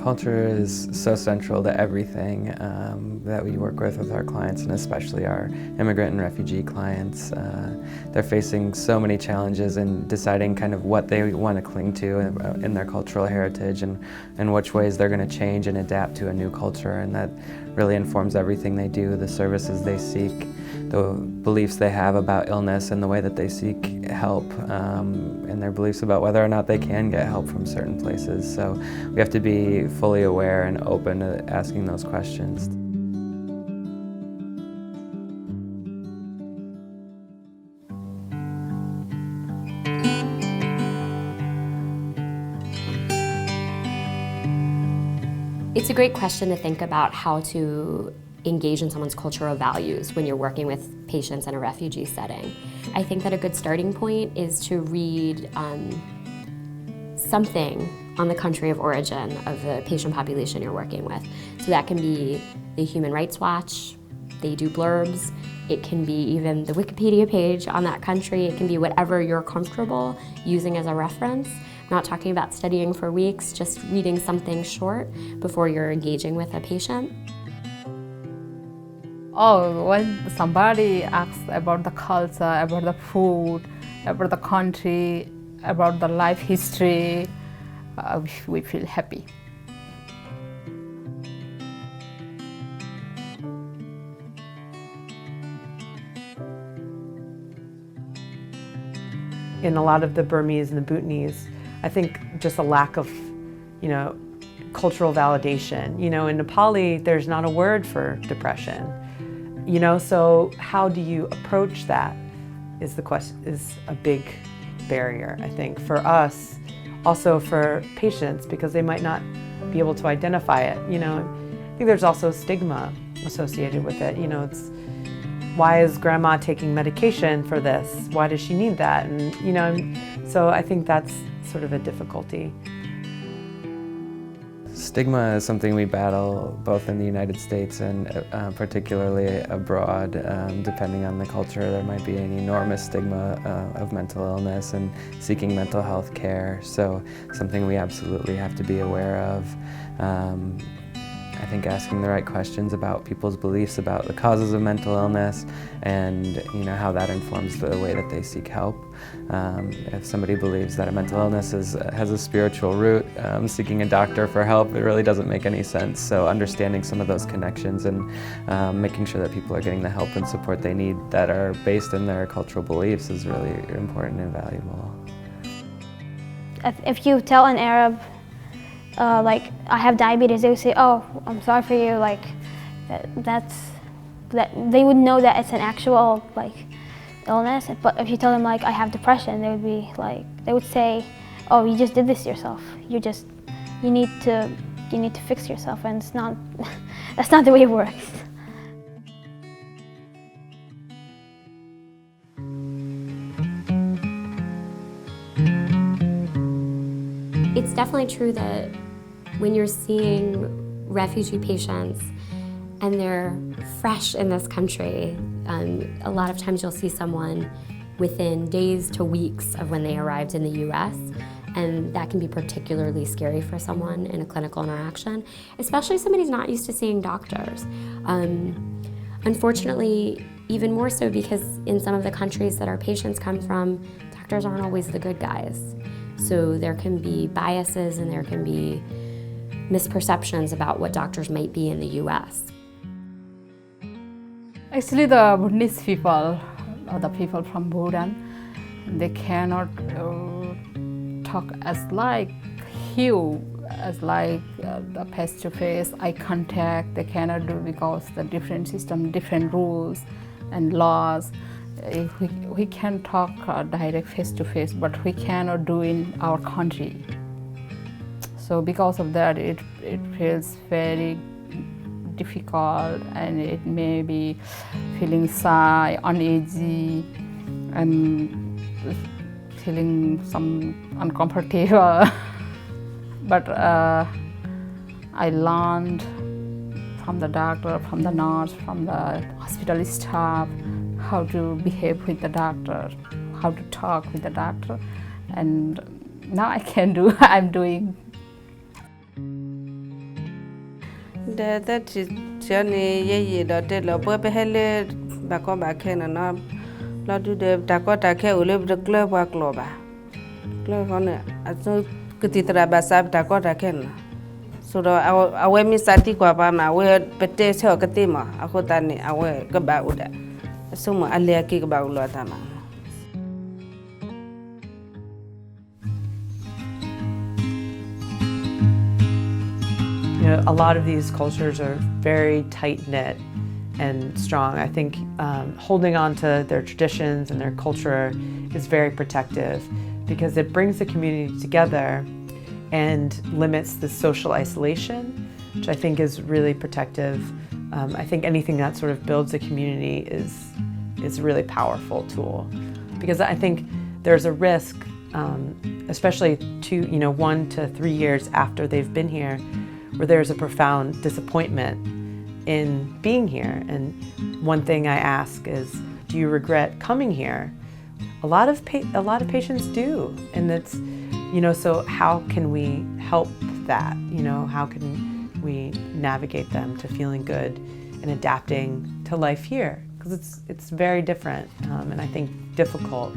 Culture is so central to everything that we work with our clients, and especially our immigrant and refugee clients. They're facing so many challenges in deciding kind of what they want to cling to in their cultural heritage and which ways they're going to change and adapt to a new culture, and that really informs everything they do, the services they seek, the beliefs they have about illness and the way that they seek help, and their beliefs about whether or not they can get help from certain places. So we have to be fully aware and open to asking those questions. It's a great question to think about how to engage in someone's cultural values when you're working with patients in a refugee setting. I think that a good starting point is to read something on the country of origin of the patient population you're working with. So that can be the Human Rights Watch, they do blurbs, it can be even the Wikipedia page on that country, it can be whatever you're comfortable using as a reference. I'm not talking about studying for weeks, just reading something short before you're engaging with a patient. Oh, when somebody asks about the culture, about the food, about the country, about the life history, we feel happy. In a lot of the Burmese and the Bhutanese, I think just a lack of, cultural validation. In Nepali, there's not a word for depression. So how do you approach that is a big barrier, I think, for us, also for patients, because they might not be able to identify it. I think there's also stigma associated with it. It's, why is grandma taking medication for this? Why does she need that? And, so I think that's sort of a difficulty. Stigma is something we battle both in the United States and particularly abroad. Depending on the culture, there might be an enormous stigma of mental illness and seeking mental health care. So something we absolutely have to be aware of. I think asking the right questions about people's beliefs about the causes of mental illness and how that informs the way that they seek help. If somebody believes that a mental illness has a spiritual root, seeking a doctor for help, it really doesn't make any sense. So understanding some of those connections and making sure that people are getting the help and support they need that are based in their cultural beliefs is really important and valuable. If you tell an Arab, like, I have diabetes, they would say, oh, I'm sorry for you, like, they would know that it's an actual, like, illness. But if you tell them, like, I have depression, they would say, oh, you just did this yourself. You need to fix yourself, and it's not, that's not the way it works. It's definitely true that when you're seeing refugee patients and they're fresh in this country, a lot of times you'll see someone within days to weeks of when they arrived in the US, and that can be particularly scary for someone in a clinical interaction, especially if somebody's not used to seeing doctors. Unfortunately, even more so because in some of the countries that our patients come from, doctors aren't always the good guys. So there can be biases and there can be misperceptions about what doctors might be in the US. Actually, the Bhutanese people, or the people from Bhutan, they cannot talk as like you, as like the face-to-face eye contact. They cannot do because the different system, different rules and laws. We can talk direct face-to-face, but we cannot do in our country. So because of that, it feels very difficult, and it may be feeling shy, uneasy, and feeling some uncomfortable. But I learned from the doctor, from the nurse, from the hospital staff, how to behave with the doctor, how to talk with the doctor, and now I can do, I'm doing. that is journey ye da de lo bo be hele ba ko ba ke na na lo du de ta ko ta ke u le de club wa club ba club ko ne a so ke ti tra ba sa ta ko ta ke na so do a we mi sa ti ko ba ma we pe te se ke ti ma a ko ta ni a we ke ba u da so ma a le ki ke ba u lo ta ma. You know, a lot of these cultures are very tight-knit and strong. I think holding on to their traditions and their culture is very protective because it brings the community together and limits the social isolation, which I think is really protective. I think anything that sort of builds a community is a really powerful tool because I think there's a risk, especially 1 to 3 years after they've been here, where there's a profound disappointment in being here. And one thing I ask is, do you regret coming here? A lot of patients do, and that's, so how can we help that? How can we navigate them to feeling good and adapting to life here? Because it's very different, and I think difficult.